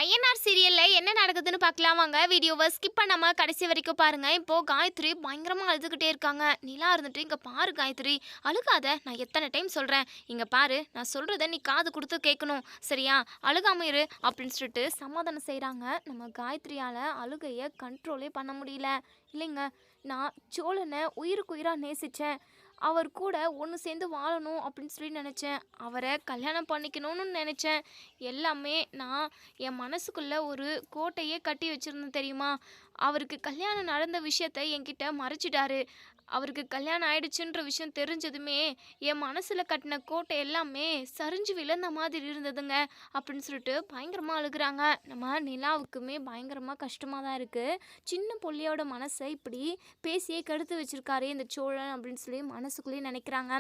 INR சீரியல்ல என்ன நடக்குதுன்னு பார்க்கலாம் வாங்க. வீடியோவை ஸ்கிப் பண்ணாம கடைசி வரைக்கும் பாருங்க. இப்போ காயத்ரி பயங்கரமா அழுதுகிட்டே இருக்காங்க. நிலா இருந்துட்டு இங்க பாரு காயத்ரி, அழுகாத, நான் எத்தனை டைம் சொல்றேன், இங்க பாரு, நான் சொல்றத நீ காது கொடுத்து கேட்கணும், சரியா, அழுகாம இரு அப்படின்னு சொல்லிட்டு சமாதானம் செய்றாங்க. நம்ம காயத்ரியால அழுகைய கண்ட்ரோலே பண்ண முடியல. இல்லைங்க, நான் சோழனை உயிருக்கு உயிரா நேசிச்சேன். அவர் கூட ஒன்று சேர்ந்து வாழணும் அப்படின்னு சொல்லி நினச்சேன். அவரை கல்யாணம் பண்ணிக்கணும்னு நினச்சேன். எல்லாமே நான் என் மனசுக்குள்ள ஒரு கோட்டையே கட்டி வச்சுருந்தேன் தெரியுமா? அவருக்கு கல்யாணம் நடந்த விஷயத்த என்கிட்ட மறைச்சிட்டாரு. அவருக்கு கல்யாணம் ஆயிடுச்சுன்ற விஷயம் தெரிஞ்சதுமே என் மனசில் கட்டின கோட்டை எல்லாமே சரிஞ்சு விழுந்த மாதிரி இருந்ததுங்க அப்படின்னு சொல்லிட்டு பயங்கரமாக அழுகுறாங்க. நம்ம நிலாவுக்குமே பயங்கரமாக கஷ்டமாக தான் இருக்குது. சின்ன புள்ளையோட மனசை இப்படி பேசியே கெடுத்து வச்சிருக்காரே இந்த சோழன் அப்படின்னு சொல்லி மனசுக்குள்ளேயே நினைக்கிறாங்க.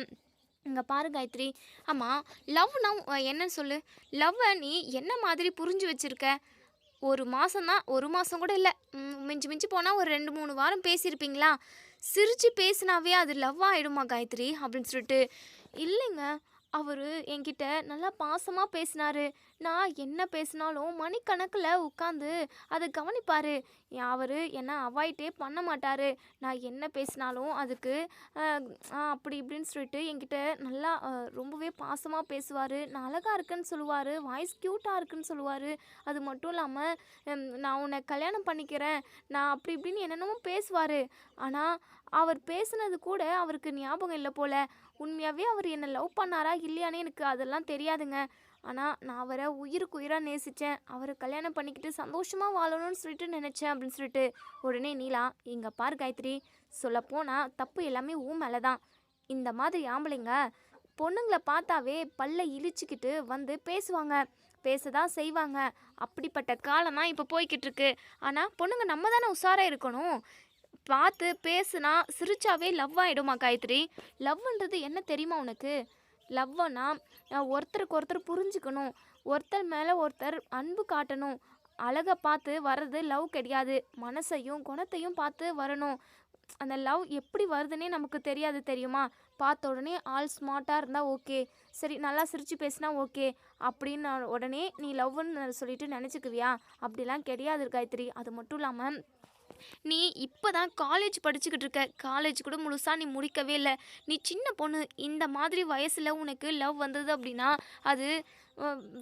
இங்கே பாரு காயத்ரி, ஆமாம், லவ்னா என்னன்னு சொல்லு. லவ்வை நீ என்ன மாதிரி புரிஞ்சு வச்சிருக்க? ஒரு மாதம் தான், ஒரு மாதம் கூட இல்லை, மிஞ்சி மிஞ்சி போனால் ஒரு 2-3 வாரம் பேசியிருப்பீங்களா? சிரித்து பேசினாவே அது லவ் ஆகிடுமா காயத்ரி அப்படின்னு சொல்லிட்டு. இல்லைங்க, அவர் என்கிட்ட நல்லா பாசமாக பேசினாரு. நான் என்ன பேசினாலும் மணிக்கணக்கில் உட்காந்து அதை கவனிப்பார். அவர் என்னை அவாய்டே பண்ண மாட்டார். நான் என்ன பேசினாலும் அதுக்கு அப்படி இப்படின்னு சொல்லிட்டு என்கிட்ட நல்லா ரொம்பவே பாசமாக பேசுவார். நான் அழகாக இருக்குன்னு சொல்லுவார், வாய்ஸ் க்யூட்டாக இருக்குன்னு சொல்லுவார். அது மட்டும் இல்லாமல் நான் உன்னை கல்யாணம் பண்ணிக்கிறேன், நான் அப்படி இப்படின்னு என்னென்னமோ பேசுவார். ஆனால் அவர் பேசுனது கூட அவருக்கு ஞாபகம் இல்லை போல். உண்மையாகவே அவர் என்னை லவ் பண்ணாரா இல்லையானே எனக்கு அதெல்லாம் தெரியாதுங்க. ஆனால் நான் அவரை உயிருக்கு உயிராக நேசித்தேன். அவரை கல்யாணம் பண்ணிக்கிட்டு சந்தோஷமாக வாழணும்னு சொல்லிட்டு நினச்சேன் அப்படின்னு சொல்லிட்டு. உடனே நீலா, இங்கே பாரு காயத்ரி, சொல்லப்போனால் தப்பு எல்லாமே மேலே தான். இந்த மாதிரி ஆம்பளைங்க பொண்ணுங்களை பார்த்தாவே பல்ல இழிச்சிக்கிட்டு வந்து பேசுவாங்க, பேச தான் செய்வாங்க. அப்படிப்பட்ட காலம் தான் இப்போ போய்கிட்டு இருக்கு. ஆனால் பொண்ணுங்க நம்ம தானே உஷாராக இருக்கணும். பார்த்து பேசுனா சிரிச்சாவே லவ் ஆகிடுமா காயத்ரி? லவ்ன்றது என்ன தெரியுமா உனக்கு? லவ்னா ஒருத்தருக்கு ஒருத்தர் புரிஞ்சுக்கணும், ஒருத்தர் மேலே ஒருத்தர் அன்பு காட்டணும். அழகை பார்த்து வர்றது லவ் கிடையாது, மனசையும் குணத்தையும் பார்த்து வரணும். அந்த லவ் எப்படி வருதுன்னே நமக்கு தெரியாது தெரியுமா? பார்த்த உடனே ஆள் ஸ்மார்ட்டாக இருந்தால் ஓகே, சரி நல்லா சிரித்து பேசினா ஓகே அப்படின்னு உடனே நீ லவ்னு சொல்லிட்டு நினச்சிக்குவியா? அப்படிலாம் கிடையாது காயத்ரி. அது மட்டும் இல்லாமல் நீ இப்போ தான் காலேஜ் படிச்சுக்கிட்டு இருக்க. காலேஜ் கூட முழுசாக நீ முடிக்கவே இல்லை. நீ சின்ன பொண்ணு. இந்த மாதிரி வயசில் உனக்கு லவ் வந்தது அப்படின்னா அது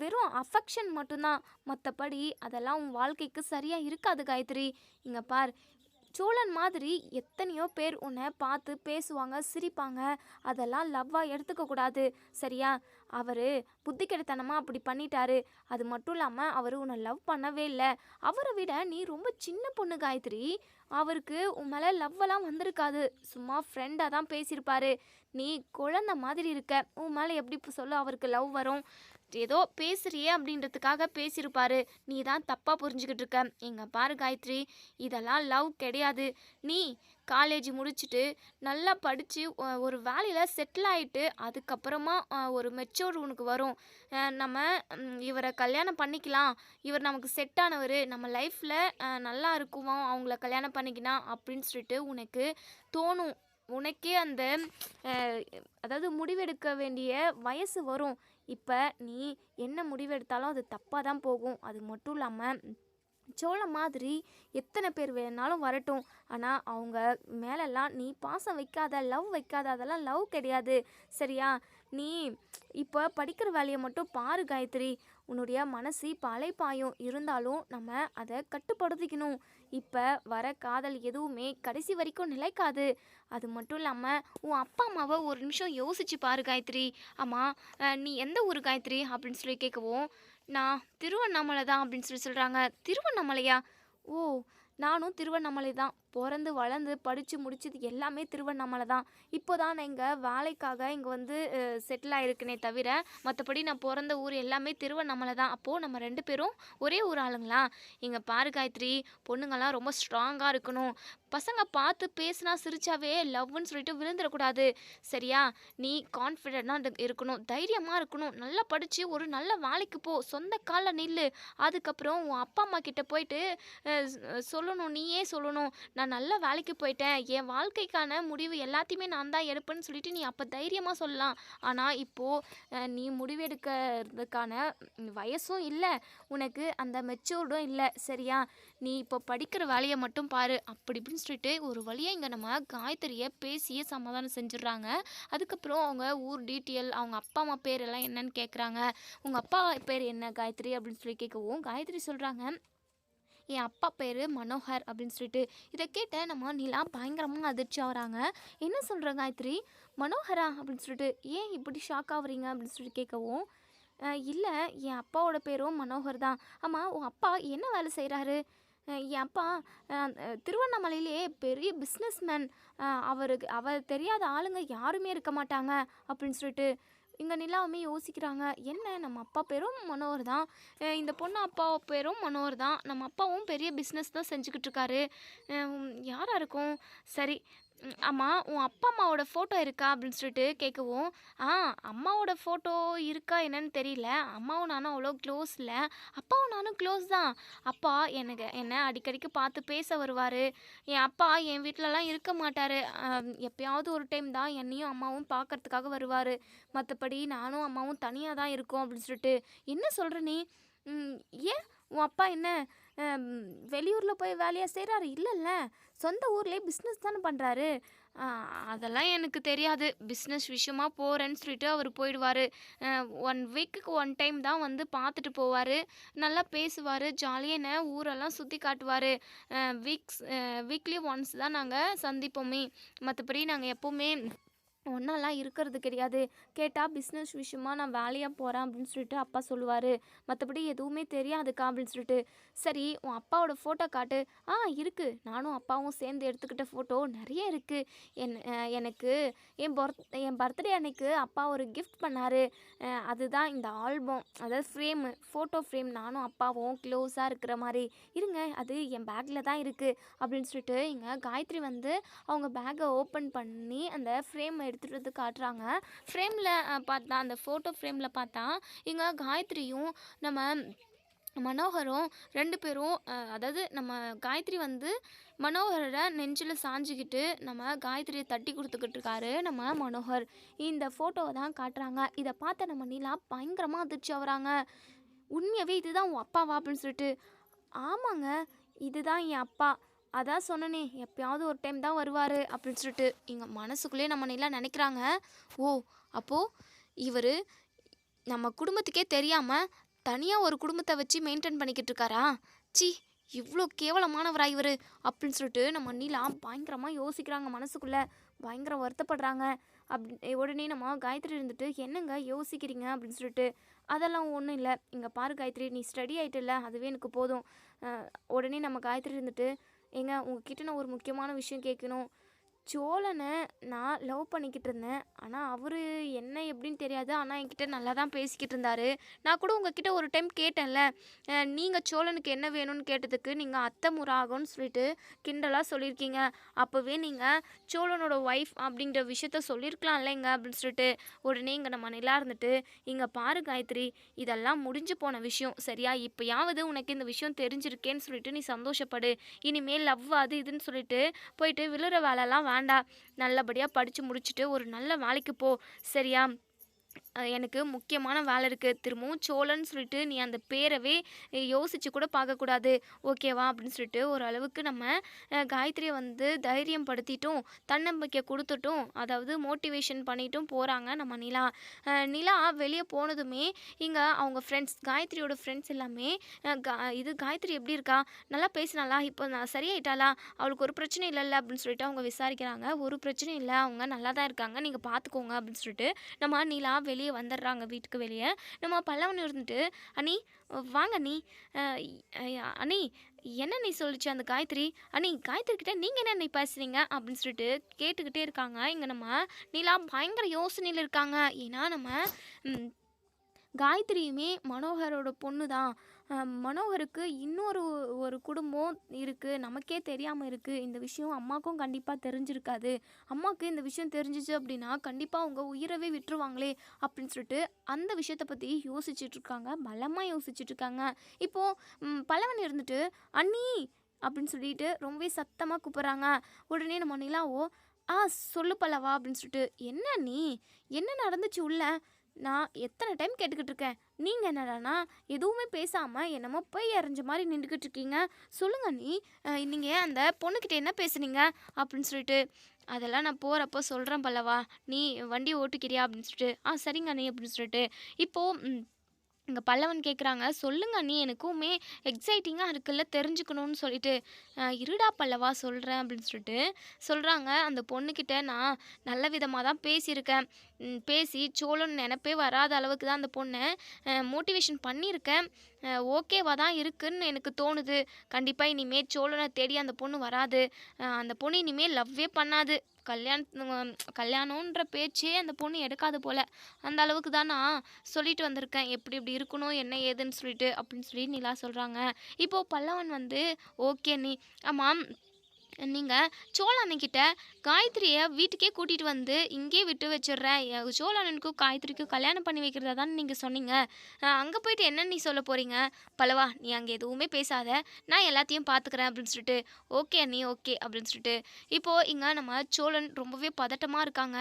வெறும் அஃபெக்ஷன் மட்டும்தான். மற்றபடி அதெல்லாம் உன் வாழ்க்கைக்கு சரியாக இருக்காது காயத்ரி. இங்கே பார், சோழன் மாதிரி எத்தனையோ பேர் உன்னை பார்த்து பேசுவாங்க, சிரிப்பாங்க. அதெல்லாம் லவ்வாக எடுத்துக்கக்கூடாது, சரியா? அவர் புத்தி கெடுத்தனமாக அப்படி பண்ணிட்டாரு. அது மட்டும் இல்லாமல் அவர் உன்னை லவ் பண்ணவே இல்லை. அவரை விட நீ ரொம்ப சின்ன பொண்ணு காயத்ரி. அவருக்கு உன் மேலே லவ்வெல்லாம் வந்திருக்காது, சும்மா ஃப்ரெண்டாக தான் பேசியிருப்பாரு. நீ குழந்த மாதிரி இருக்க, உன் மேலே எப்படி இப்போ சொல்ல அவருக்கு லவ் வரும்? ஏதோ பேசுறியே அப்படின்றதுக்காக பேசியிருப்பாரு. நீ தான் தப்பாக புரிஞ்சுக்கிட்டு இருக்க. எங்க பாரு காயத்ரி, இதெல்லாம் லவ் கிடையாது. நீ காலேஜ் முடிச்சுட்டு நல்லா படித்து ஒரு வேலையில் செட்டில் ஆகிட்டு அதுக்கப்புறமா ஒரு மெச்சூர் உனக்கு வரும். நம்ம இவரை கல்யாணம் பண்ணிக்கலாம், இவர் நமக்கு செட் ஆனவர், நம்ம லைஃப்பில் நல்லா இருக்குவோம் அவங்கள கல்யாணம் பண்ணிக்கினா அப்படின்னு சொல்லிட்டு உனக்கு தோணும். உனக்கே அந்த அதாவது முடிவெடுக்க வேண்டிய வயசு வரும். இப்போ நீ என்ன முடிவெடுத்தாலும் அது தப்பாக தான் போகும். அது மட்டும் இல்லாமல் சோளம் மாதிரி எத்தனை பேர் வேணாலும் வரட்டும், ஆனால் அவங்க மேலெல்லாம் நீ பாசம் வைக்காத, லவ் வைக்காத, அதெல்லாம் லவ் கிடையாது, சரியா? நீ இப்போ படிக்கிற வேலையை மட்டும் பாரு காயத்ரி. உன்னுடைய மனசு இப்போ அலைப்பாயும், இருந்தாலும் நம்ம அதை கட்டுப்படுத்திக்கணும். இப்போ வர காதல் எதுவுமே கடைசி வரைக்கும் நிலைக்காது. அது மட்டும் இல்லாமல் உன் அப்பா அம்மாவை ஒரு நிமிஷம் யோசிச்சு பாரு காயத்ரி. ஆமாம், நீ எந்த ஊர் காயத்ரி அப்படின்னு சொல்லி கேட்கவும், நான் திருவண்ணாமலை தான் அப்படின்னு சொல்லி சொல்கிறாங்க. திருவண்ணாமலையா? ஓ, நானும் திருவண்ணாமலை தான். பிறந்து வளர்ந்து படித்து முடிச்சது எல்லாமே திருவண்ணாமலை தான். இப்போ தான் நான் இங்கே வேலைக்காக இங்கே வந்து செட்டில் ஆகிருக்கனே தவிர மற்றபடி நான் பிறந்த ஊர் எல்லாமே திருவண்ணாமலை தான். அப்போது நம்ம 2 பேரும் ஒரே ஊர் ஆளுங்களா? இங்கே பாரு காயத்ரி, பொண்ணுங்கள்லாம் ரொம்ப ஸ்ட்ராங்காக இருக்கணும். பசங்க பார்த்து பேசினா சிரிச்சாவே லவ்னு சொல்லிட்டு விழுந்துடக்கூடாது, சரியா? நீ கான்ஃபிடென்ட்டாக இருக்கணும், தைரியமாக இருக்கணும். நல்லா படித்து ஒரு நல்ல வேலைக்கு போ, சொந்த காலில் நில்லு. அதுக்கப்புறம் உன் அப்பா அம்மா கிட்ட போயிட்டு சொல்லணும், நீயே சொல்லணும், நான் நல்ல வேலைக்கு போயிட்டேன், என் வாழ்க்கைக்கான முடிவு எல்லாத்தையுமே நான் தான் எடுப்பேன்னு சொல்லிட்டு நீ அப்போ தைரியமாக சொல்லலாம். ஆனால் இப்போது நீ முடிவெடுக்கிறதுக்கான வயசும் இல்லை, உனக்கு அந்த மெச்சூர்டும் இல்லை, சரியா? நீ இப்போ படிக்கிற வேலையை மட்டும் பாரு அப்படி இப்படின்னு சொல்லிட்டு ஒரு வழியாக இங்கே நம்ம காயத்ரியை பேசியே சமாதானம் செஞ்சிடுறாங்க. அதுக்கப்புறம் அவங்க ஊர் டீட்டெயில், அவங்க அப்பா அம்மா பேர் எல்லாம் என்னன்னு கேட்குறாங்க. உங்கள் அப்பா பேர் என்ன காயத்ரி அப்படின்னு சொல்லி கேட்கவும் காயத்ரி சொல்கிறாங்க, என் அப்பா பேர் மனோகர் அப்படின்னு சொல்லிட்டு. இதை கேட்ட நம்ம நிலா பயங்கரமாக அதிர்ச்சி ஆகுறாங்க. என்ன சொல்கிற காயத்ரி, மனோகரா அப்படின்னு சொல்லிட்டு, ஏன் இப்படி ஷாக் ஆகுறீங்க அப்படின்னு சொல்லி கேட்கவும், இல்லை, என் அப்பாவோட பேரும் மனோகர் தான். ஆமாம், உன் அப்பா என்ன வேலை செய்கிறாரு? என் அப்பா திருவண்ணாமலையிலே பெரிய பிஸ்னஸ்மேன், அவர் தெரியாத ஆளுங்க யாருமே இருக்க மாட்டாங்க அப்படின்னு சொல்லிட்டு. இங்கே நிலாவுமே யோசிக்கிறாங்க, என்ன நம்ம அப்பா பேரும் மனோகர் தான், இந்த பொண்ணு அப்பா பேரும் மனோகர் தான், நம்ம அப்பாவும் பெரிய பிஸ்னஸ் தான் செஞ்சுக்கிட்டு இருக்காரு, யாராக இருக்கும்? சரி, ஆமாம், உன் அப்பா அம்மாவோட ஃபோட்டோ இருக்கா அப்படின்னு சொல்லிட்டு கேட்கவும், ஆ அம்மாவோட ஃபோட்டோ இருக்கா என்னன்னு தெரியல, அம்மாவும் நானும் அவ்வளோ க்ளோஸ் இல்லை, அப்பாவும் நானும் க்ளோஸ் தான். அப்பா என்னை அடிக்கடிக்கு பார்த்து பேச வருவார். என் அப்பா என் வீட்டிலலாம் இருக்க மாட்டார், எப்பயாவது ஒரு டைம் தான் என்னையும் அம்மாவும் பார்க்கறதுக்காக வருவார். மற்றபடி நானும் அம்மாவும் தனியாக தான் இருக்கோம் அப்படின்னு சொல்லிட்டு. என்ன சொல்கிற நீ? ஏன் உன் அப்பா என்ன வெளியூரில் போய் வேலையாக செய்கிறாரு? இல்லைல்ல, சொந்த ஊர்லேயே பிஸ்னஸ் தானே பண்ணுறாரு. அதெல்லாம் எனக்கு தெரியாது, பிஸ்னஸ் விஷயமா போகிறேன்னு சொல்லிட்டு அவர் போயிடுவார். 1 வீக்குக்கு 1 டைம் தான் வந்து பார்த்துட்டு போவார். நல்லா பேசுவார், ஜாலியாக என்ன ஊரெல்லாம் சுற்றி காட்டுவார். வீக்லி ஒன்ஸ் தான் நாங்கள் சந்திப்போமே, மற்றபடி நாங்கள் எப்போவுமே ஒன்றாலாம் இருக்கிறது கிடையாது. கேட்டால் பிஸ்னஸ் விஷயமா நான் வேலையாக போகிறேன் அப்படின்னு சொல்லிட்டு அப்பா சொல்லுவார். மற்றபடி எதுவுமே தெரியாதுக்கா அப்படின்னு சொல்லிட்டு. சரி, உன் அப்பாவோட ஃபோட்டோ காட்டு. இருக்குது, நானும் அப்பாவும் சேர்ந்து எடுத்துக்கிட்ட ஃபோட்டோ நிறைய இருக்குது. எனக்கு என் பர்த்டே அன்னைக்கு அப்பா ஒரு கிஃப்ட் பண்ணார். அதுதான் இந்த ஆல்பம், அதாவது ஃபோட்டோ ஃப்ரேம், நானும் அப்பாவும் க்ளோஸாக இருக்கிற மாதிரி. இருங்க, அது என் பேக்கில் தான் இருக்குது அப்படின்னு சொல்லிட்டு இங்கே காயத்ரி வந்து அவங்க பேக்கை ஓப்பன் பண்ணி அந்த ஃப்ரேம் எடுத்துகிட்டு வந்து காட்டுறாங்க. ஃப்ரேமில் பார்த்தா, அந்த ஃபோட்டோ ஃப்ரேமில் பார்த்தா இங்கே காயத்ரியும் நம்ம மனோகரும் 2 பேரும், அதாவது நம்ம காயத்ரி வந்து மனோகரை நெஞ்சில் சாஞ்சிக்கிட்டு நம்ம காயத்ரியை தட்டி கொடுத்துக்கிட்டு இருக்காரு நம்ம மனோகர். இந்த ஃபோட்டோவை தான் காட்டுறாங்க. இதை பார்த்த நம்ம நிலா பயங்கரமாக அதிர்ச்சி ஆகுறாங்க. உண்மையாகவே இதுதான் உன் அப்பாவா அப்படின்னு சொல்லிட்டு. ஆமாங்க, இதுதான் என் அப்பா, அதான் சொன்னனே எப்பயாவது ஒரு டைம் தான் வருவார் அப்படின்னு சொல்லிட்டு. இங்கே மனசுக்குள்ளேயே நம்ம நிலா நினைக்கிறாங்க, ஓ அப்போது இவர் நம்ம குடும்பத்துக்கே தெரியாமல் தனியாக ஒரு குடும்பத்தை வச்சு மெயின்டைன் பண்ணிக்கிட்டு இருக்காரா? சி, இவ்வளோ கேவலமானவரா இவர் அப்படின்னு சொல்லிட்டு நம்ம நிலா பயங்கரமாக யோசிக்கிறாங்க, மனசுக்குள்ளே பயங்கர வருத்தப்படுறாங்க. உடனே நம்ம காயத்ரி இருந்துட்டு, என்னங்க யோசிக்கிறீங்க அப்படின்னு சொல்லிட்டு. அதெல்லாம் ஒன்றும் இல்லை, இங்கே பாரு காயத்ரி, நீ ஸ்டடி ஆகிட்டில்ல, அதுவே எனக்கு போதும். உடனே நம்ம காயத்ரி இருந்துட்டு, ஏங்க உங்ககிட்ட நான் ஒரு முக்கியமான விஷயம் கேட்கணும். சோழனை நான் லவ் பண்ணிக்கிட்டு இருந்தேன், ஆனால் அவர் என்ன எப்படின்னு தெரியாது, ஆனால் என்கிட்ட நல்லா தான் பேசிக்கிட்டு இருந்தார். நான் கூட உங்ககிட்ட ஒரு டைம் கேட்டேன்ல, நீங்கள் சோழனுக்கு என்ன வேணும்னு கேட்டதுக்கு நீங்கள் அத்தை முறாகன்னு சொல்லிட்டு கிண்டலாக சொல்லியிருக்கீங்க. அப்போவே நீங்கள் சோழனோட ஒய்ஃப் அப்படிங்கிற விஷயத்த சொல்லியிருக்கலாம்லங்க அப்படின்னு சொல்லிட்டு. உடனே இங்கே நம்ம நிலா இருந்துட்டு, இங்கே பாரு காயத்ரி, இதெல்லாம் முடிஞ்சு போன விஷயம், சரியா? இப்போயாவது உனக்கு இந்த விஷயம் தெரிஞ்சிருக்கேன்னு சொல்லிட்டு நீ சந்தோஷப்படு. இனிமேல் லவ் அது இதுன்னு சொல்லிட்டு போயிட்டு விழுற வேலைலாம் வேண்டாம். நல்லபடியாக படித்து முடிச்சுட்டு ஒரு நல்ல வேலைக்கு போ, சரியா? எனக்கு முக்கியமான வேலை இருக்குது. திரும்பவும் சோழன்னு சொல்லிட்டு நீ அந்த பேரவே யோசித்து கூட பார்க்கக்கூடாது, ஓகேவா அப்படின்னு சொல்லிட்டு ஓரளவுக்கு நம்ம காயத்ரியை வந்து தைரியம் படுத்திட்டும் தன்னம்பிக்கை கொடுத்துட்டும், அதாவது மோட்டிவேஷன் பண்ணிட்டும் போகிறாங்க நம்ம நிலா. நிலா வெளியே போனதுமே இங்கே அவங்க ஃப்ரெண்ட்ஸ், காயத்ரியோட ஃப்ரெண்ட்ஸ் எல்லாமே இது காயத்ரி எப்படி இருக்கா, நல்லா பேசினாலா, இப்போ நான் சரியாயிட்டாளா, அவளுக்கு ஒரு பிரச்சனை இல்லைல்ல அப்படின்னு சொல்லிட்டு அவங்க விசாரிக்கிறாங்க. ஒரு பிரச்சனையும் இல்லை, அவங்க நல்லா தான் இருக்காங்க, நீங்கள் பார்த்துக்கோங்க அப்படின்னு சொல்லிட்டு நம்ம நிலா வெளியே வந்துடுறாங்க. வீட்டுக்கு வெளியே நம்ம பல்லவன் இருந்துட்டு, அண்ணி வாங்க அண்ணி, அண்ணி என்ன நீ சொல்லிச்சு அந்த காயத்ரி, அண்ணி காயத்ரி கிட்ட நீங்கள் என்ன நீ பேசுகிறீங்க அப்படின்னு சொல்லிட்டு கேட்டுக்கிட்டே இருக்காங்க. இங்கே நம்ம நிலா பயங்கர யோசனையில் இருக்காங்க. ஏன்னா நம்ம காயத்ரியுமே மனோகரோட பொண்ணு தான். மனோகருக்கு ஒரு குடும்பம் இருக்குது, நமக்கே தெரியாமல் இருக்குது. இந்த விஷயம் அம்மாவுக்கும் கண்டிப்பாக தெரிஞ்சிருக்காது. அம்மாவுக்கு இந்த விஷயம் தெரிஞ்சிச்சு அப்படின்னா கண்டிப்பாக அவங்க உயிரவே விட்டுருவாங்களே அப்படின்னு சொல்லிட்டு அந்த விஷயத்தை பற்றி யோசிச்சுட்ருக்காங்க, பலமாக யோசிச்சுட்ருக்காங்க. இப்போது பல்லவன் இருந்துட்டு, அண்ணி அப்படின்னு சொல்லிட்டு ரொம்பவே சத்தமாக கூப்பிட்றாங்க. உடனே நம்ம நிலாவோ, ஆ சொல்லு பல்லவா அப்படின்னு சொல்லிட்டு, என்ன நீ என்ன நடந்துச்சு உள்ள? நான் எத்தனை டைம் கேட்டுக்கிட்டு இருக்கேன். நீங்கள் என்னடானா எதுவுமே பேசாமல் என்னமோ போய் அரைஞ்ச மாதிரி நின்றுக்கிட்டு இருக்கீங்க. சொல்லுங்க நீ, நீங்கள் அந்த பொண்ணுக்கிட்ட என்ன பேசுனீங்க அப்படின்னு சொல்லிட்டு. அதெல்லாம் நான் போகிறப்போ சொல்கிறேன் பல்லவா, நீ வண்டி ஓட்டிக்கிறியா அப்படின்னு சொல்லிட்டு. ஆ சரிங்க நீ அப்படின்னு சொல்லிட்டு. இப்போது இங்கே பல்லவன் கேட்குறாங்க, சொல்லுங்க நீ, எனக்குமே எக்ஸைட்டிங்காக இருக்குல்ல தெரிஞ்சுக்கணும்னு சொல்லிட்டு. இருடா பல்லவா சொல்கிறேன் அப்படின்னு சொல்லிட்டு சொல்கிறாங்க. அந்த பொண்ணுக்கிட்ட நான் நல்ல விதமாக தான் பேசியிருக்கேன். பேசி சோழன் நினப்பே வராத அளவுக்கு தான் அந்த பொண்ணை மோட்டிவேஷன் பண்ணியிருக்கேன். ஓகேவா தான் இருக்குன்னு எனக்கு தோணுது. கண்டிப்பாக இனிமேல் சோழனை தேடி அந்த பொண்ணு வராது. அந்த பொண்ணு இனிமேல் லவ்வே பண்ணாது. கல்யாணன்ற பேச்சே அந்த பொண்ணு எடுக்காது போல. அந்த அளவுக்கு தான் நான் சொல்லிட்டு வந்திருக்கேன். எப்படி இப்படி இருக்கணும் என்ன ஏதுன்னு சொல்லிட்டு அப்படின்னு சொல்லி நிலா சொல்கிறாங்க. இப்போது பல்லவன் வந்து, ஓகே நீ, ஆமாம், நீங்கள் சோழ அண்ணன்கிட்ட காயத்ரியை வீட்டுக்கே கூட்டிகிட்டு வந்து இங்கேயே விட்டு வச்சிடுறேன், சோழ அண்ணனுக்கும் காயத்ரிக்கும் கல்யாணம் பண்ணி வைக்கிறதா தானே நீங்கள் சொன்னீங்க. அங்கே போயிட்டு என்ன நீ சொல்ல போகிறீங்க? பல்லவா நீ அங்கே எதுவுமே பேசாத, நான் எல்லாத்தையும் பார்த்துக்கிறேன் அப்படின்னு சொல்லிட்டு. ஓகே நீ ஓகே அப்படின்னு சொல்லிட்டு. இப்போது இங்கே நம்ம சோழன் ரொம்பவே பதட்டமாக இருக்காங்க.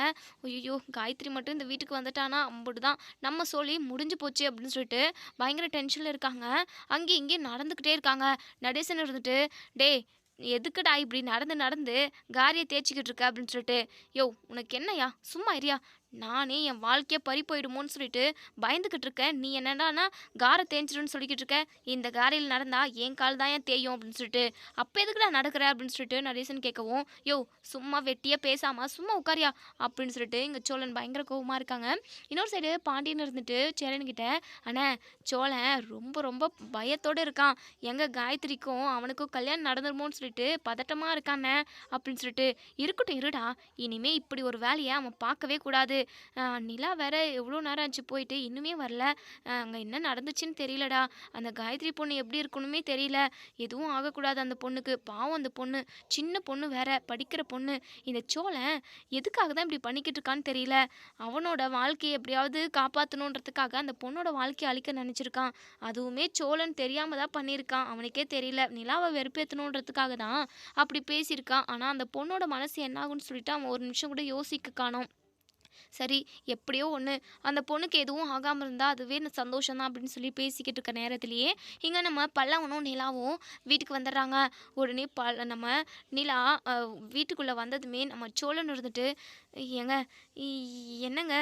ஐயோ காயத்ரி மட்டும் இந்த வீட்டுக்கு வந்துட்டானா அம்புட்டு தான், நம்ம சொல்லி முடிஞ்சு போச்சு அப்படின்னு சொல்லிட்டு பயங்கர டென்ஷனில் இருக்காங்க. அங்கேயும் இங்கேயும் நடந்துக்கிட்டே இருக்காங்க. நடேசன் இருந்துட்டு, டே எதுக்குடா இப்படி நடந்து நடந்து காரியை தேய்ச்சிக்கிட்டு இருக்க அப்படின்னு சொல்லிட்டு. யோ உனக்கு என்னையா சும்மா இரியா, நானே என் வாழ்க்கையை பறி போயிடுமோன்னு சொல்லிட்டு பயந்துக்கிட்டு இருக்கேன். நீ என்னடானா காரை தேய்ச்சிடுன்னு சொல்லிக்கிட்டு இருக்க. இந்த காரையில் நடந்தா என் கால் தான் ஏன் தேயும் அப்படின்னு சொல்லிட்டு. அப்போ எதுக்குடா நடக்கிற அப்படின்னு சொல்லிட்டு நடேசன் கேட்கவும், யோ சும்மா வெட்டியே பேசாமல் சும்மா உட்காரியா அப்படின்னு சொல்லிட்டு இங்கே சோழன் பயங்கர கோவமாக இருக்காங்க. இன்னொரு சைடு பாண்டியன் இருந்துட்டு சேரன்கிட்ட, அண்ணே சோழன் ரொம்ப ரொம்ப பயத்தோடு இருக்கான். எங்கள் காயத்ரிக்கும் அவனுக்கும் கல்யாணம் நடந்துருமோன்னு சொல்லிட்டு பதட்டமாக இருக்கானே அப்படின்னு சொல்லிட்டு. இருக்கட்டும் இருடா, இனிமே இப்படி ஒரு வேலையை அவன் பார்க்கவே கூடாது. நிலா வேற எவ்வளோ நேரம் ஆச்சு போயிட்டு இன்னுமே வரல. அங்கே என்ன நடந்துச்சுன்னு தெரியலடா. அந்த காயத்ரி பொண்ணு எப்படி இருக்கணுமே தெரியல. எதுவும் ஆகக்கூடாது அந்த பொண்ணுக்கு. பாவம் அந்த பொண்ணு, சின்ன பொண்ணு வேற, படிக்கிற பொண்ணு. இந்த சோழன் எதுக்காக தான் இப்படி பண்ணிக்கிட்டு இருக்கான்னு தெரியல. அவனோட வாழ்க்கையை எப்படியாவது காப்பாற்றணுன்றதுக்காக அந்த பொண்ணோட வாழ்க்கையை அழிக்க நினச்சிருக்கான். அதுவுமே சோழன் தெரியாமல் தான் பண்ணியிருக்கான். அவனுக்கே தெரியல. நிலாவை வெறுப்பேற்றணுன்றதுக்காக தான் அப்படி பேசியிருக்கான். ஆனால் அந்த பொண்ணோட மனசு என்னாகும்னு சொல்லிட்டு அவன் ஒரு நிமிஷம் கூட யோசிக்க காணோம். சரி, எப்படியோ ஒன்று, அந்த பொண்ணுக்கு எதுவும் ஆகாமல் இருந்தால் அதுவே சந்தோஷம் தான் அப்படின்னு சொல்லி பேசிக்கிட்டு இருக்க நேரத்திலேயே இங்கே நம்ம பல்லவனும் நிலாவும் வீட்டுக்கு வந்துடுறாங்க. உடனே நம்ம நிலா வீட்டுக்குள்ளே வந்ததுமே நம்ம சோழன் இருந்துட்டு, ஏங்க என்னங்க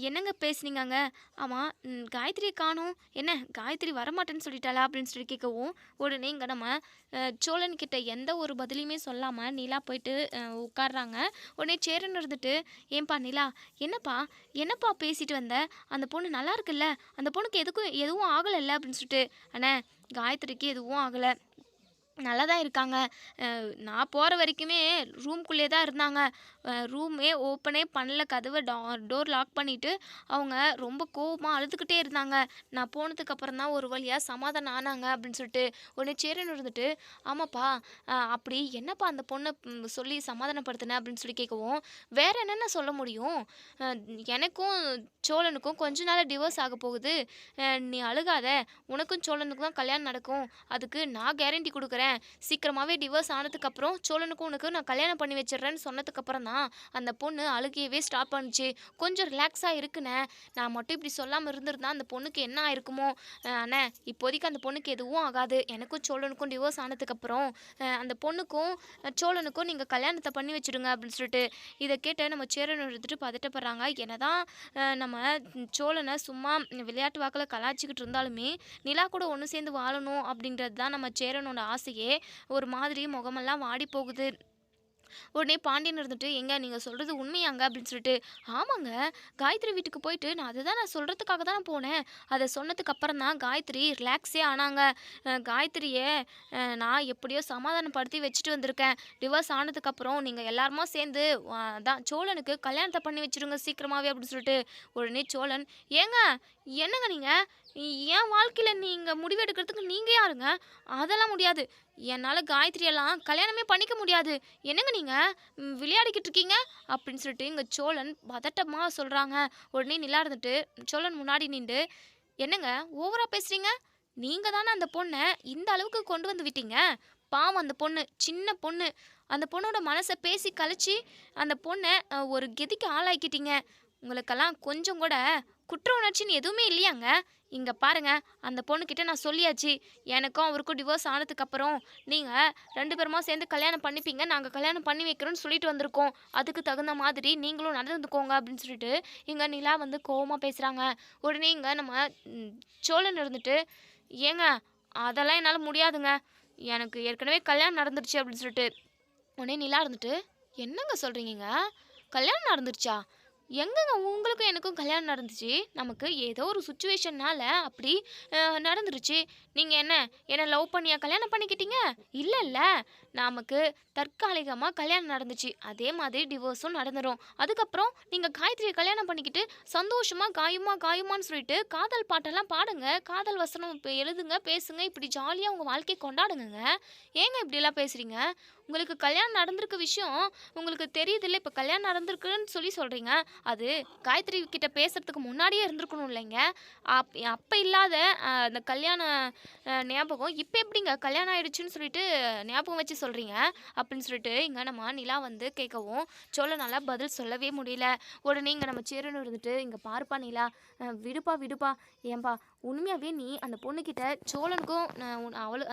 என்னங்க பேசுனீங்கங்க? ஆமாம், காயத்ரியை காணோம், என்ன காயத்ரி வரமாட்டேன்னு சொல்லிட்டாளா அப்படின்னு சொல்லி கேட்கவும், உடனே இங்கே நம்ம சோழன்கிட்ட எந்த ஒரு பதிலையுமே சொல்லாமல் நிலா போயிட்டு உட்காடுறாங்க. உடனே சேரன் இருந்துட்டு, ஏன்பா நிலா, என்னப்பா என்னப்பா பேசிட்டு வந்த? அந்த பொண்ணு நல்லா இருக்குல்ல, அந்த பொண்ணுக்கு எதுவும் ஆகலைல்ல அப்படின்னு சொல்லிட்டு. அண்ணே காயத்ரிக்கு எதுவும் ஆகலை, நல்லா தான் இருக்காங்க. நான் போகிற வரைக்குமே ரூம்குள்ளே தான் இருந்தாங்க. ரூமே ஓப்பனே பண்ணல, கதவை டோர் லாக் பண்ணிவிட்டு அவங்க ரொம்ப கோவமாக அழுதுகிட்டே இருந்தாங்க. நான் போனதுக்கப்புறம் தான் ஒரு வழியாக சமாதானம் ஆனாங்க அப்படின்னு சொல்லிட்டு. உடனே சேரன் இருந்துட்டு, ஆமாப்பா அப்படி என்னப்பா அந்த பொண்ணை சொல்லி சமாதானப்படுத்தினேன் அப்படின்னு சொல்லி கேட்கவும், வேறு என்னென்ன சொல்ல முடியும்? எனக்கும் சோழனுக்கும் கொஞ்ச நாள் டிவோர்ஸ் ஆக போகுது. நீ அழுகாத, உனக்கும் சோழனுக்கும் தான் கல்யாணம் நடக்கும், அதுக்கு நான் கேரண்டி கொடுக்குறேன். சீக்கிரமாகவே டிவோர்ஸ் ஆனதுக்கப்புறம் சோழனுக்கும் உனக்கு நான் கல்யாணம் பண்ணி வச்சிடுறேன்னு சொன்னதுக்கப்புறம் தான் அந்த பொண்ணு அழுகையவே ஸ்டாப் பண்ணுச்சு. கொஞ்சம் ரிலாக்ஸாக இருக்குண்ணே. நான் மட்டும் இப்படி சொல்லாமல் இருந்திருந்தா அந்த பொண்ணுக்கு என்ன ஆயிருக்குமோ? அண்ணே இப்போதைக்கு அந்த பொண்ணுக்கு எதுவும் ஆகாது. எனக்கும் சோழனுக்கும் டிவோர்ஸ் ஆனதுக்கப்புறம் அந்த பொண்ணுக்கும் சோழனுக்கும் நீங்கள் கல்யாணத்தை பண்ணி வச்சுடுங்க அப்படின்னு சொல்லிட்டு. இதை கேட்ட நம்ம சேரன் எடுத்துட்டு பதட்டப்படுறாங்க. என்னதான் நம்ம சோழனை சும்மா விளையாட்டு வாக்கில் கலாய்ச்சிக்கிட்டு இருந்தாலுமே நிலா கூட ஒன்று சேர்ந்து வாழணும் அப்படின்றது தான் நம்ம சேரனோட ஆசையே. ஒரு மாதிரி முகமெல்லாம் வாடி போகுது. உடனே பாண்டியன் இருந்துட்டு, எங்க நீங்கள் சொல்கிறது உண்மையாங்க அப்படின்னு சொல்லிட்டு. ஆமாங்க, காயத்ரி வீட்டுக்கு போயிட்டு நான் அதை தான் நான் சொல்கிறதுக்காக தான் போனேன். அதை சொன்னதுக்கு அப்புறம் தான் காயத்ரி ரிலாக்ஸே ஆனாங்க. காயத்ரியை நான் எப்படியோ சமாதானப்படுத்தி வச்சுட்டு வந்திருக்கேன். டிவோர்ஸ் ஆனதுக்கப்புறம் நீங்கள் எல்லாருமா சேர்ந்து தான் சோழனுக்கு கல்யாணத்தை பண்ணி வச்சுருங்க சீக்கிரமாகவே அப்படின்னு சொல்லிட்டு. உடனே சோழன், ஏங்க என்னங்க நீங்கள் என் வாழ்க்கையில் நீங்கள் முடிவெடுக்கிறதுக்கு நீங்கள் யாருங்க? அதெல்லாம் முடியாது. என்னால் காயத்ரியெல்லாம் கல்யாணமே பண்ணிக்க முடியாது. என்னங்க நீங்கள் விளையாடிக்கிட்டு இருக்கீங்க அப்படின்னு சொல்லிட்டு இங்கே சோழன் பதட்டமாக சொல்கிறாங்க. உடனே நிலா இருந்துட்டு சோழன் முன்னாடி நின்று, என்னங்க ஓவராக பேசுகிறீங்க? நீங்க தானே அந்த பொண்ண இந்த அளவுக்கு கொண்டு வந்து விட்டீங்க. பாவம் அந்த பொண்ணு, சின்ன பொண்ணு. அந்த பொண்ணோட மனச பேசி கழிச்சு, அந்த பொண்ண ஒரு கதிக்கு ஆளாக்கிட்டீங்க. உங்களுக்கெல்லாம் கொஞ்சம் கூட குற்ற உணர்ச்சின்னு எதுவுமே இல்லையாங்க? இங்க பாருங்க, அந்த பொண்ணுகிட்ட நான் சொல்லியாச்சு. எனக்கும் அவருக்கும் டிவோர்ஸ் ஆனதுக்கப்புறம், நீங்க 2 பேருமா சேர்ந்து கல்யாணம் பண்ணிப்பீங்க. நாங்க கல்யாணம் பண்ணி வைக்கிறோம்னு சொல்லிட்டு வந்திருக்கோம். அதுக்கு தகுந்த மாதிரி நீங்களும் நடந்துக்கோங்க அப்படின்னு சொல்லிட்டு, எங்க நிலா வந்து கோவமா பேசுறாங்க. உடனே இங்க நம்ம ம் சோழன் இருந்துட்டு, "ஏங்க அதெல்லாம் என்னால முடியாதுங்க. எனக்கு ஏற்கனவே கல்யாணம் நடந்துருச்சு" அப்படின்னு சொல்லிட்டு. உடனே நிலா இருந்துட்டு, "என்னங்க சொல்றீங்கங்க? கல்யாணம் நடந்துருச்சா? எங்கங்க உங்களுக்கும் எனக்கும் கல்யாணம் நடந்துச்சு. நமக்கு ஏதோ ஒரு சிச்சுவேஷன்னால அப்படி நடந்துருச்சு. நீங்க என்ன லவ் பண்ணியா கல்யாணம் பண்ணிக்கிட்டீங்க? இல்லல்ல. நமக்கு தற்காலிகமா கல்யாணம் நடந்துச்சு. அதே மாதிரி டிவோர்ஸும் நடந்துரும். அதுக்கப்புறம் நீங்க காயத்ரிய கல்யாணம் பண்ணிக்கிட்டு சந்தோஷமா காயுமா காயுமான்னு சொல்லிட்டு காதல் பாட்டெல்லாம் பாடுங்க. காதல் வசனம் எழுதுங்க, பேசுங்க. இப்படி ஜாலியா உங்க வாழ்க்கைய கொண்டாடுங்கங்க. ஏங்க இப்படியெல்லாம் பேசுறீங்க? உங்களுக்கு கல்யாணம் நடந்திருக்க விஷயம் உங்களுக்கு தெரியுதுல்ல. இப்ப கல்யாணம் நடந்திருக்குன்னு சொல்லி சொல்றீங்க. அது காயத்ரி கிட்ட பேசுறதுக்கு முன்னாடியே இருந்திருக்கணும் இல்லைங்க. அப்ப இல்லாத அந்த கல்யாண ஞாபகம் இப்ப எப்படிங்க கல்யாணம் ஆயிடுச்சுன்னு சொல்லிட்டு ஞாபகம் வச்சு சொல்றீங்க? அப்படின்னு சொல்லிட்டு இங்க நம்ம நிலா வந்து கேட்கவும், சோழனால பதில் சொல்லவே முடியல. உடனே இங்க நம்ம சேரன் இருந்துட்டு, "இங்க பாருப்பா நிலா, விடுப்பா விடுப்பா. ஏன்பா உண்மையாவே நீ அந்த பொண்ணுகிட்ட சோழனுக்கும்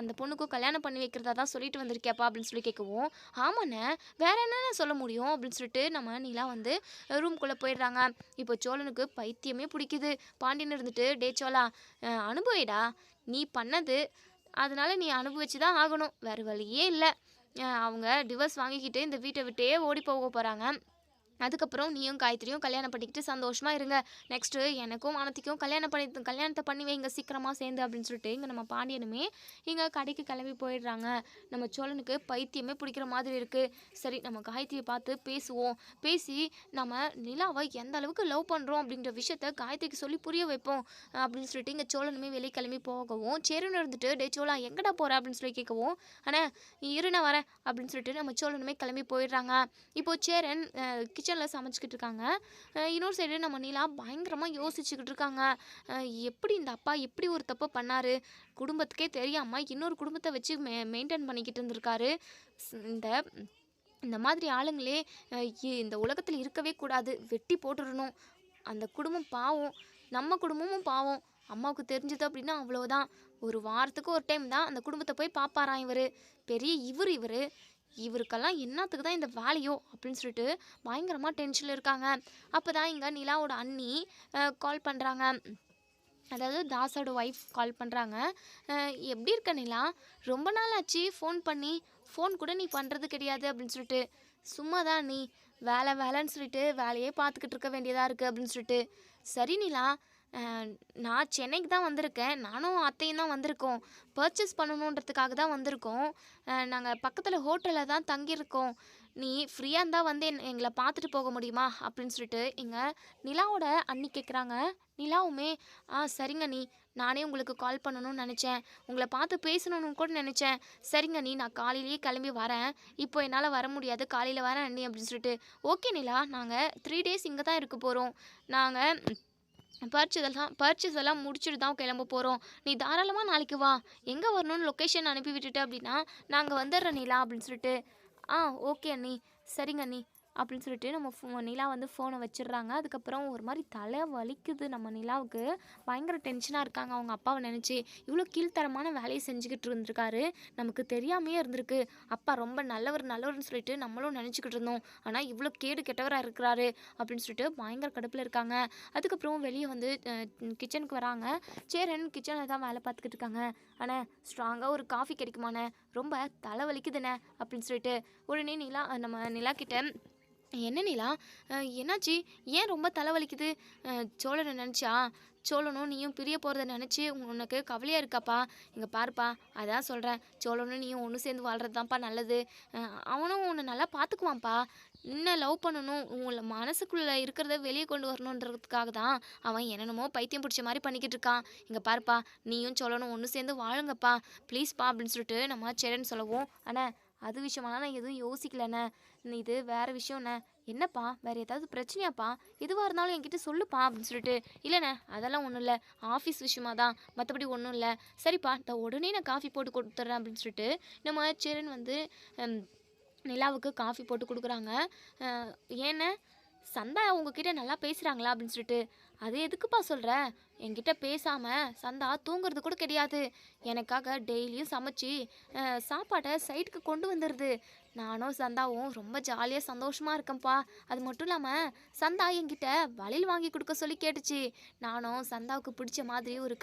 அந்த பொண்ணுக்கும் கல்யாணம் பண்ணி வைக்கிறதா தான் சொல்லிட்டு வந்திருக்கியாப்பா?" அப்படின்னு சொல்லி கேட்கவும், "ஆமாண்ணே, வேற என்னண்ணே சொல்ல முடியும்?" அப்படின்னு சொல்லிட்டு நம்ம நிலா வந்து ரூம்குள்ளே போயிடுறாங்க. இப்போ சோழனுக்கு பைத்தியமே பிடிக்குது. பாண்டியன் இருந்துட்டு, "டே சோழா, அனுபவிடா. நீ பண்ணது. அதனால நீ அனுபவிச்சு தான் ஆகணும். வேற வழியே இல்ல. அவங்க டிவோர்ஸ் வாங்கிக்கிட்டு இந்த வீட்டை விட்டே ஓடி போக போறாங்க. அதுக்கப்புறம் நீயும் காயத்ரியும் கல்யாணம் பண்ணிக்கிட்டு சந்தோஷமா இருங்க. நெக்ஸ்ட்டு எனக்கும் வானதிக்கும் கல்யாணத்த பண்ணி வைங்க சீக்கிரமா சேர்ந்து" அப்படின்னு சொல்லிட்டு இங்க நம்ம பாண்டியனுமே இங்க கடைக்கு கிளம்பி போயிடுறாங்க. நம்ம சோழனுக்கு பைத்தியமே பிடிக்கிற மாதிரி இருக்கு. சரி, நம்ம காயத்ரியை பார்த்து பேசுவோம். பேசி நம்ம நிலாவை எந்த அளவுக்கு லவ் பண்றோம் அப்படின்ற விஷயத்த காயத்ரிக்கு சொல்லி புரிய வைப்போம் அப்படின்னு சொல்லிட்டு இங்க சோழனுமே வெளியே கிளம்பி போகவும், சேருன்னு இருந்துட்டு, "டே சோழா, எங்கடா போற?" அப்படின்னு சொல்லி கேட்கவும், "அண்ணே இரு, நான் வரேன்" அப்படின்னு சொல்லிட்டு நம்ம சோழனுமே கிளம்பி போயிடுறாங்க. இப்போ சேரன் கிச்சனில் சமைச்சிக்கிட்டு இருக்காங்க. இன்னொரு சைடு நம்ம நிலா பயங்கரமாக யோசிச்சுக்கிட்டு இருக்காங்க. எப்படி இந்த அப்பா எப்படி ஒரு தப்பு பண்ணாரு? குடும்பத்துக்கே தெரியாமல் இன்னொரு குடும்பத்தை வச்சு மெயின்டைன் பண்ணிக்கிட்டு இருந்திருக்காரு. இந்த இந்த மாதிரி ஆளுங்களே இந்த உலகத்தில் இருக்கவே கூடாது. வெட்டி போட்டுடணும். அந்த குடும்பம் பாவம். நம்ம குடும்பமும் பாவம். அம்மாவுக்கு தெரிஞ்சது அப்படின்னா அவ்வளோதான். ஒரு வாரத்துக்கு ஒரு டைம் தான் அந்த குடும்பத்தை போய் பார்ப்பாராம் இவர். பெரிய இவர் இவருக்கெல்லாம் என்னத்துக்கு தான் இந்த வேலையோ அப்படின்னு சொல்லிட்டு பயங்கரமாக டென்ஷனில் இருக்காங்க. அப்போ தான் இங்கே நிலாவோட அண்ணி கால் பண்ணுறாங்க. அதாவது தாஸோட ஒய்ஃப் கால் பண்ணுறாங்க. "எப்படி இருக்க நிலா? ரொம்ப நாள் ஆச்சு ஃபோன் பண்ணி. ஃபோன் கூட நீ பண்ணுறது கிடையாது" அப்படின்னு சொல்லிட்டு. "சும்மா தான் நீ வேலை வேலைன்னு சொல்லிட்டு வேலையே பார்த்துக்கிட்டு இருக்க வேண்டியதாக இருக்குது" அப்படின்னு சொல்லிட்டு. "சரி நிலா, நான் சென்னைக்கு தான் வந்திருக்கேன். நானும் அத்தையும் தான் வந்திருக்கோம். பர்ச்சேஸ் பண்ணணுன்றதுக்காக தான் வந்திருக்கோம். நாங்கள் பக்கத்தில் ஹோட்டலில் தான் தங்கியிருக்கோம். நீ ஃப்ரீயாக இருந்தால் வந்து எங்களை பார்த்துட்டு போக முடியுமா?" அப்படின்னு சொல்லிட்டு எங்கள் நிலாவோட அண்ணி கேட்குறாங்க. நிலாவுமே, சரிங்க நீ, நானே உங்களுக்கு கால் பண்ணணும்னு நினச்சேன். உங்களை பார்த்து பேசணும்னு கூட நினச்சேன். சரிங்க நீ, நான் காலையிலேயே கிளம்பி வரேன். இப்போ என்னால் வர முடியாது. காலையில் வரேன் அண்ணி" அப்படின்னு சொல்லிட்டு. "ஓகே நிலா, நாங்கள் 3 டேஸ் இங்கே தான் இருக்க போகிறோம். நாங்கள் பர்ச்சேஸ் எல்லாம் முடிச்சுட்டு தான் கிளம்ப போகிறோம். நீ தாராளமாக நாளைக்கு வா. எங்கே வரணும்னு லொக்கேஷன் அனுப்பி விட்டுட்ட அப்படின்னா நாங்கள் வந்துடுறோம் நிலா" அப்படின்னு சொல்லிட்டு. ஓகே அண்ணி, சரிங்க அண்ணி" அப்படின்னு சொல்லிட்டு நம்ம நிலா வந்து ஃபோனை வச்சிடுறாங்க. அதுக்கப்புறம் ஒரு மாதிரி தலை வலிக்குது நம்ம நிலாவுக்கு. பயங்கர டென்ஷனாக இருக்காங்க அவங்க அப்பாவை நினச்சி. இவ்வளோ கீழ்த்தரமான வேலையை செஞ்சுக்கிட்டு இருந்திருக்காரு. நமக்கு தெரியாமையே இருந்திருக்கு. அப்பா ரொம்ப நல்லவர்னு சொல்லிட்டு நம்மளும் நினச்சிக்கிட்டு இருந்தோம். ஆனால் இவ்வளோ கேடு கெட்டவராக இருக்கிறாரு அப்படின்னு சொல்லிட்டு பயங்கர கடுப்பில் இருக்காங்க. அதுக்கப்புறம் வெளியே வந்து கிச்சனுக்கு வராங்க. சேரன் கிச்சனில் தான் வேலை பார்த்துக்கிட்டு இருக்காங்க. "அண்ணே, ஸ்ட்ராங்காக ஒரு காஃபி கிடைக்குமாண்ணே? ரொம்ப தலை வலிக்குதுண்ணே" அப்படின்னு சொல்லிட்டு. உடனே நம்ம நிலா கிட்ட, "என்ன நிலா, என்னாச்சு? ஏன் ரொம்ப தலைவலிக்குது? சோழனை நினச்சா? சோழனும் நீயும் பிரிய போகிறத நினச்சி உனக்கு கவலையாக இருக்காப்பா? இங்கே பாருப்பா, அதான் சொல்கிறேன். சோழனும் நீயும் ஒன்று சேர்ந்து வாழ்கிறது தான்ப்பா நல்லது. அவனும் உன்னை நல்லா பார்த்துக்குவான்ப்பா. இன்னும் லவ் பண்ணணும், உங்களை மனசுக்குள்ளே இருக்கிறத வெளியே கொண்டு வரணுன்றதுக்காக தான் அவன் என்னென்னமோ பைத்தியம் பிடிச்ச மாதிரி பண்ணிக்கிட்டு இருக்கான். இங்கே பாருப்பா, நீயும் சோழனும் ஒன்று சேர்ந்து வாழுங்கப்பா, ப்ளீஸ்ப்பா" அப்படின்னு சொல்லிட்டு நம்ம சேரன் சொல்லவும், "அண்ணே அது விஷயமாலாம் நான் எதுவும் யோசிக்கலண்ணே. இது வேற விஷயம்ண்ணே. என்னப்பா வேற ஏதாவது பிரச்சனையாப்பா? எதுவா இருந்தாலும் என்கிட்ட சொல்லுப்பா அப்படின்னு சொல்லிட்டு, இல்லைண்ணே அதெல்லாம் ஒன்றும் இல்லை. ஆஃபீஸ் விஷயமா தான். மற்றபடி ஒன்றும் இல்லை. சரிப்பா உடனே நான் காஃபி போட்டு கொடுத்துட்றேன் அப்படின்னு சொல்லிட்டு நம்ம சேரன் வந்து ம், நிலாவுக்கு காஃபி போட்டு குடுக்குறாங்க. அ "ஏண்ணே, சந்தா உங்ககிட்ட நல்லா பேசுகிறாங்களா?" அப்படின்னு சொல்லிட்டு. "அது எதுக்குப்பா சொல்ற? என்கிட்ட பேசாம சந்தா தூங்குறது கூட கிடையாது. எனக்காக டெய்லியும் சமைச்சு சாப்பாட்ட சைட்டுக்கு கொண்டு வந்துடுது. நானும் சந்தாவும் ரொம்ப ஜாலியாக சந்தோஷமா இருக்கேன்ப்பா. அது மட்டும் இல்லாமல் சந்தா என்கிட்ட வளையல் வாங்கி கொடுக்க சொல்லி கேட்டுச்சு. நானும் சந்தாவுக்கு பிடிச்ச மாதிரி ஒரு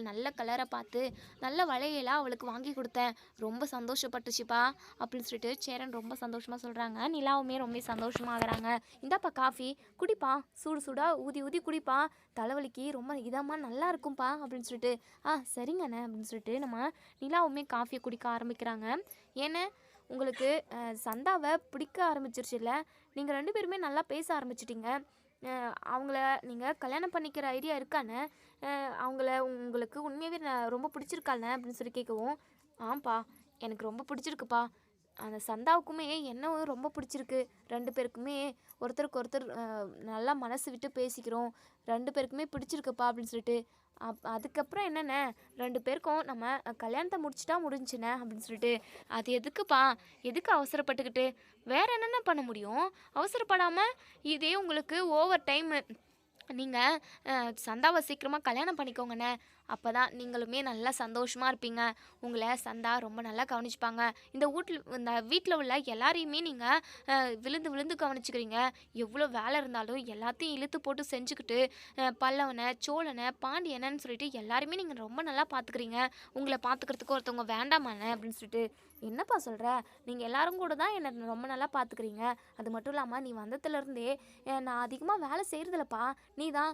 நல்ல கலரை பார்த்து நல்ல வளையலாக அவளுக்கு வாங்கி கொடுத்தேன். ரொம்ப சந்தோஷப்பட்டுச்சுப்பா." அப்படின்னு சொல்லிட்டு சேரன் ரொம்ப சந்தோஷமாக சொல்கிறாங்க. நிலாவுமே ரொம்ப சந்தோஷமாகறாங்க. "இந்தாப்பா காஃபி குடிப்பா, சூடு சூடாக ஊதி ஊதி குடிப்பா, தலைவலிக்கு ரொம்ப இதமாக நல்லா இருக்கும்ப்பா." அப்படின்னு சொல்லிட்டு, சரிங்கண்ணே அப்படின்னு சொல்லிட்டு நம்ம நிலாவுமே காஃபியை குடிக்க ஆரம்பிக்கிறாங்க. ஏன்னா உங்களுக்கு சந்தாவை பிடிக்க ஆரம்பிச்சிருச்சுல்ல, நீங்கள் 2 பேருமே நல்லா பேச ஆரம்பிச்சிட்டிங்க. அவங்கள நீங்கள் கல்யாணம் பண்ணிக்கிற ஐடியா இருக்காண்ணே? அவங்கள உங்களுக்கு உண்மையாகவே ரொம்ப பிடிச்சிருக்காண்ணே அப்படின்னு சொல்லி கேட்கவும், ஆம்ப்பா எனக்கு ரொம்ப பிடிச்சிருக்குப்பா. அந்த சந்தாவுக்குமே என்னவும் ரொம்ப பிடிச்சிருக்கு. 2 பேருக்குமே ஒருத்தருக்கு ஒருத்தர் நல்லா மனசு விட்டு பேசிக்கிறோம். 2 பேருக்குமே பிடிச்சிருக்குப்பா அப்படின்னு சொல்லிட்டு, அதுக்கப்புறம் என்னண்ணே 2 பேருக்கும் நம்ம கல்யாணத்தை முடிச்சுட்டா முடிஞ்சுண்ணே அப்படின்னு சொல்லிட்டு, அது எதுக்குப்பா? எதுக்கு அவசரப்பட்டுக்கிட்டு? வேற என்னென்ன பண்ண முடியும்? அவசரப்படாமல் இதே உங்களுக்கு ஓவர் டைமு. நீங்கள் சந்தாவை சீக்கிரமாக கல்யாணம் பண்ணிக்கோங்கண்ணே. அப்போ தான் நீங்களுமே நல்லா சந்தோஷமாக இருப்பீங்க. உங்களை சந்தா ரொம்ப நல்லா கவனிச்சுப்பாங்க. இந்த வீட்டில் உள்ள எல்லாரையுமே நீங்கள் விழுந்து விழுந்து கவனிச்சுக்கிறீங்க. எவ்வளோ வேலை இருந்தாலும் எல்லாத்தையும் இழுத்து போட்டு செஞ்சுக்கிட்டு பல்லவனை, சோழனை, பாண்டியனன்னு சொல்லிட்டு எல்லாருமே நீங்கள் ரொம்ப நல்லா பார்த்துக்கிறீங்க. உங்களை பார்த்துக்கிறதுக்கு ஒருத்தவங்க வேண்டாமாண்ணே அப்படின்னு சொல்லிட்டு, என்னப்பா சொல்கிற? நீங்கள் எல்லாரும் கூட தான் என்னை ரொம்ப நல்லா பார்த்துக்கிறீங்க. அது மட்டும் இல்லாமல் நீ வந்ததுலேருந்தே நான் அதிகமாக வேலை செய்கிறதில்லப்பா. நீ தான்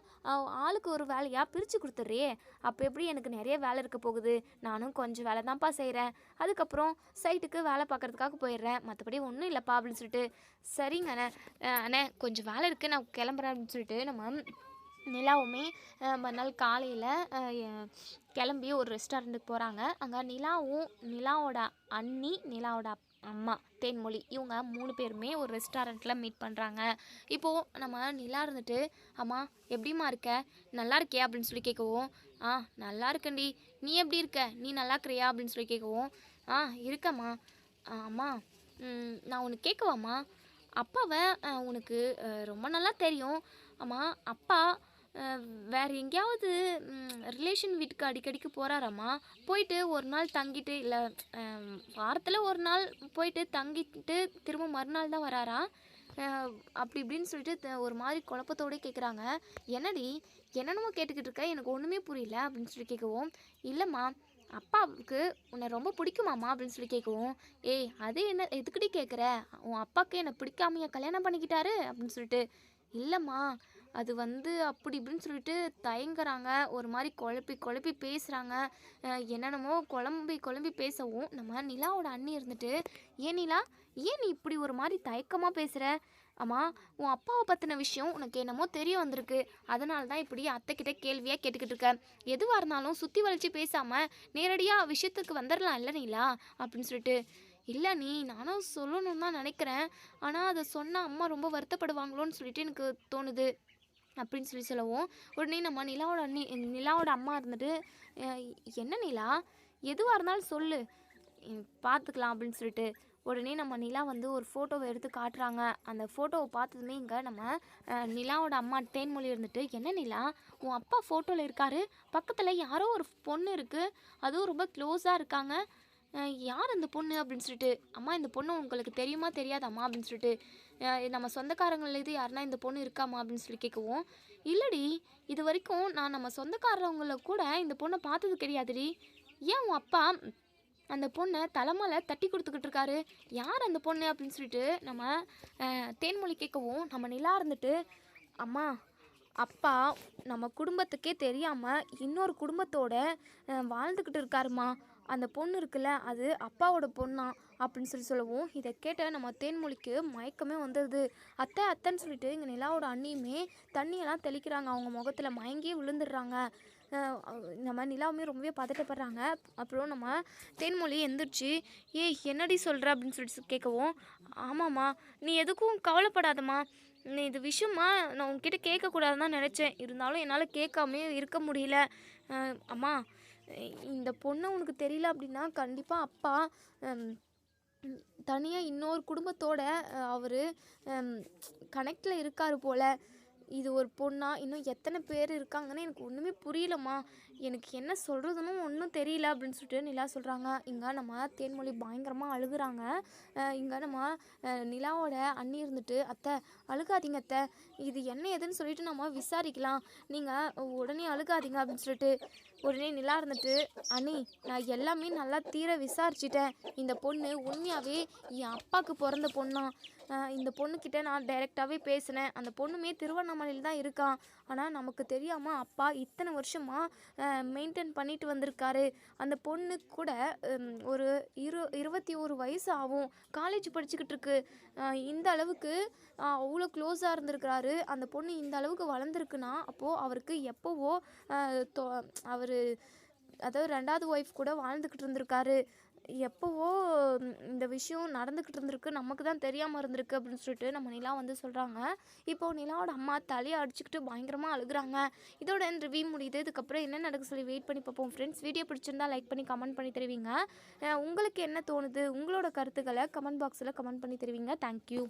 ஆளுக்கு ஒரு வேலையாக பிரித்து கொடுத்துட்றியே. அப்போ எப்படி எனக்கு நிறைய வேலை இருக்க போகுது? நானும் கொஞ்சம் வேலை தான்ப்பா செய்கிறேன். அதுக்கப்புறம் சைட்டுக்கு வேலை பார்க்குறதுக்காக போயிடுறேன். மற்றபடி ஒன்றும் இல்லைப்பா அப்படின்னு சொல்லிட்டு, சரிங்க அண்ணே, அண்ணே கொஞ்சம் வேலை இருக்குது நான் கிளம்புறேன் அப்படின்னு சொல்லிட்டு நம்ம நிலாவுமே மறுநாள் காலையில் கிளம்பி ஒரு ரெஸ்டாரண்ட்டுக்கு போகிறாங்க. அங்கே நிலாவும் நிலாவோட அண்ணி, நிலாவோட அம்மா தேன்மொழி இவங்க 3 பேருமே ஒரு ரெஸ்டாரண்ட்டில் மீட் பண்ணுறாங்க. இப்போது நம்ம நிலா இருந்துட்டு, "அம்மா எப்படிம்மா இருக்க? நல்லா இருக்கியா?" அப்படின்னு சொல்லி கேட்கவும், நல்லா இருக்கேன்டி. நீ எப்படி இருக்க? நீ நல்லா இருக்கிறியா?" அப்படின்னு சொல்லி கேட்கவும், இருக்கம்மா. அம்மா நான் ஒன்று கேட்கவாம்மா? அப்பாவை உனக்கு ரொம்ப நல்லா தெரியும். அம்மா அப்பா வேறு எங்கேயாவது ரிலேஷன் வீட்டுக்கு அடிக்கடிக்கு போகிறாராம்மா? போயிட்டு ஒரு நாள் தங்கிட்டு இல்லை வாரத்தில் ஒரு நாள் போயிட்டு தங்கிட்டு திரும்ப மறுநாள் தான் வராரா? அப்படி இப்படின்னு சொல்லிட்டு ஒரு மாதிரி குழப்பத்தோடே கேட்குறாங்க. என்னடி என்னென்னமோ கேட்டுக்கிட்டு இருக்க, எனக்கு ஒன்றுமே புரியல அப்படின்னு சொல்லி கேட்கவும், இல்லைம்மா அப்பாவுக்கு உன்னை ரொம்ப பிடிக்குமாம்மா அப்படின்னு சொல்லி கேட்கவும், ஏய் அது என்ன எதுக்குடி கேட்குற? உன் அப்பாவுக்கு என்னை பிடிக்காமையா கல்யாணம் பண்ணிக்கிட்டாரு அப்படின்னு சொல்லிட்டு, இல்லைம்மா அது வந்து அப்படி இப்படின்னு சொல்லிட்டு தயங்குறாங்க. ஒரு மாதிரி குழப்பி குழப்பி பேசுகிறாங்க. என்னென்னமோ குழம்பி குழம்பி பேசவும் நம்ம நிலாவோட அண்ணி இருந்துட்டு, ஏன் நிலா, ஏன் நீ இப்படி ஒரு மாதிரி தயக்கமாக பேசுகிற? அம்மா உன் அப்பாவை பற்றின விஷயம் உனக்கு என்னமோ தெரிய வந்திருக்கு. அதனால தான் இப்படி அத்தைக்கிட்ட கேள்வியாக கேட்டுக்கிட்டு இருக்க. எதுவாக இருந்தாலும் சுற்றி வளைச்சி பேசாமல் நேரடியாக விஷயத்துக்கு வந்துடலாம் இல்லை நீலா அப்படின்னு சொல்லிட்டு, இல்லை நீ நானும் சொல்லணும்னு தான் நினைக்கிறேன். ஆனால் அதை சொன்னால் அம்மா ரொம்ப வருத்தப்படுவாங்களோன்னு சொல்லிட்டு எனக்கு தோணுது அப்படின்னு சொல்லவும், உடனே நம்ம நிலாவோட அம்மா இருந்துட்டு, "அ என்ன நிலா? எதுவாக இருந்தாலும் சொல்லு. பார்த்துக்கலாம்." அப்படின்னு சொல்லிட்டு, உடனே நம்ம நிலா வந்து ஒரு ஃபோட்டோவை எடுத்து காட்டுறாங்க. அந்த ஃபோட்டோவை பார்த்ததுமே இங்கே நம்ம நிலாவோட அம்மா தேன்மொழி இருந்துட்டு, "என்ன நிலா உன் அப்பா ஃபோட்டோவில் இருக்காரு. பக்கத்தில் யாரோ ஒரு பொண்ணு இருக்குது. அதுவும் ரொம்ப க்ளோஸாக இருக்காங்க. யார் அந்த பொண்ணு?" அப்படின்னு சொல்லிட்டு, "அம்மா இந்த பொண்ணு உங்களுக்கு தெரியுமா தெரியாதாம்மா?" அப்படின்னு சொல்லிட்டு, நம்ம சொந்தக்காரங்கள இது யாருன்னா இந்த பொண்ணு இருக்காம்மா அப்படின்னு சொல்லி கேட்கவும், இல்லடி இது வரைக்கும் நான் நம்ம சொந்தக்காரவங்கள கூட இந்த பொண்ணை பார்த்தது கிடையாதுடி. ஏன் உன் அப்பா அந்த பொண்ணை தலைமையில தட்டி கொடுத்துக்கிட்டு இருக்காரு? யார் அந்த பொண்ணு அப்படின்னு சொல்லிட்டு நம்ம தேன்மொழி கேட்கவும், நம்ம நிலா இருந்துட்டு, அம்மா அப்பா நம்ம குடும்பத்துக்கே தெரியாமல் இன்னொரு குடும்பத்தோட வாழ்ந்துக்கிட்டு இருக்காருமா. அந்த பொண்ணு இருக்குல்ல அது அப்பாவோட பொண்ணா அப்படின்னு சொல்லவும், இதை கேட்ட நம்ம தேன்மொழிக்கு மயக்கமே வந்துடுது. அத்தை அத்தைன்னு சொல்லிட்டு இங்கே நிலாவோட அண்ணியுமே தண்ணியெல்லாம் தெளிக்கிறாங்க. அவங்க முகத்தில் மயங்கியே விழுந்துடுறாங்க. நம்ம நிலாவுமே ரொம்பவே பதட்டப்படுறாங்க. அப்புறம் நம்ம தேன்மொழி எந்திரிச்சு, ஏய் என்னடி சொல்கிற அப்படின்னு சொல்லிட்டு கேட்கவும், ஆமாம்மா நீ எதுக்கும் கவலைப்படாதம்மா, நீ இது விஷயமா நான் உன்கிட்ட கேட்கக்கூடாதுன்னு தான் நினச்சேன், இருந்தாலும் என்னால் கேட்காமே இருக்க முடியல. அம்மா இந்த பொண்ணு உனக்கு தெரியல அப்படின்னா கண்டிப்பாக அப்பா தனியாக இன்னொரு குடும்பத்தோட அவர் கனெக்டில் இருக்கார் போல். இது ஒரு பொண்ணா இன்னும் எத்தனை பேர் இருக்காங்கன்னு எனக்கு ஒன்றுமே புரியலம்மா, எனக்கு என்ன சொல்கிறதுன்னு ஒன்றும் தெரியல அப்படின்னு சொல்லிட்டு நிலா சொல்கிறாங்க. இங்கே நம்ம தேன்மொழி பயங்கரமாக அழுகுறாங்க. இங்கே நம்ம நிலாவோட அண்ணி இருந்துட்டு, அத்தை அழுகாதீங்க அத்தை, இது என்ன ஏதுன்னு சொல்லிட்டு நம்ம விசாரிக்கலாம், நீங்கள் உடனே அழுகாதீங்க அப்படின்னு சொல்லிட்டு உடனே நிலா இருந்துட்டு, அண்ணி நான் எல்லாமே நல்லா தீர விசாரிச்சிட்டேன், இந்த பொண்ணு உண்மையாகவே என் அப்பாவுக்கு பிறந்த பொண்ணா, இந்த பொண்ணுக்கிட்ட நான் டைரெக்டாகவே பேசினேன், அந்த பொண்ணுமே திருவண்ணாமலையில் தான் இருக்கான், ஆனால் நமக்கு தெரியாமல் அப்பா இத்தனை வருஷமாக மெயின்டைன் பண்ணிட்டு வந்திருக்காரு, அந்த பொண்ணு கூட ஒரு 21 வயசு ஆகும், காலேஜ் படிச்சுக்கிட்டு இருக்கு, இந்த அளவுக்கு அவ்வளோ க்ளோஸாக இருந்திருக்கிறாரு, அந்த பொண்ணு இந்த அளவுக்கு வளர்ந்துருக்குன்னா அப்போது அவருக்கு எப்போவோ அவர் அதாவது 2வது ஒய்ஃப் கூட வாழ்ந்துக்கிட்டு இருந்திருக்காரு, எப்போவோ இந்த விஷயம் நடந்துக்கிட்டு இருந்திருக்கு, நமக்கு தான் தெரியாமல் இருந்திருக்கு அப்படின்னு சொல்லிட்டு நம்ம நிலா வந்து சொல்கிறாங்க. இப்போது நிலாவோட அம்மா தலையை அடிச்சுக்கிட்டு பயங்கரமாக அழுகுறாங்க. இதோட இந்த ரிவ்யூ முடியுது. இதுக்கப்புறம் என்ன நடக்க சொல்லி வெயிட் பண்ணி பார்ப்போம் ஃப்ரெண்ட்ஸ். வீடியோ பிடிச்சிருந்தா லைக் பண்ணி கமெண்ட் பண்ணி தருவீங்க. உங்களுக்கு என்ன தோணுது, உங்களோட கருத்துக்களை கமெண்ட் பாக்ஸில் கமெண்ட் பண்ணி தருவீங்க. தேங்க்யூ.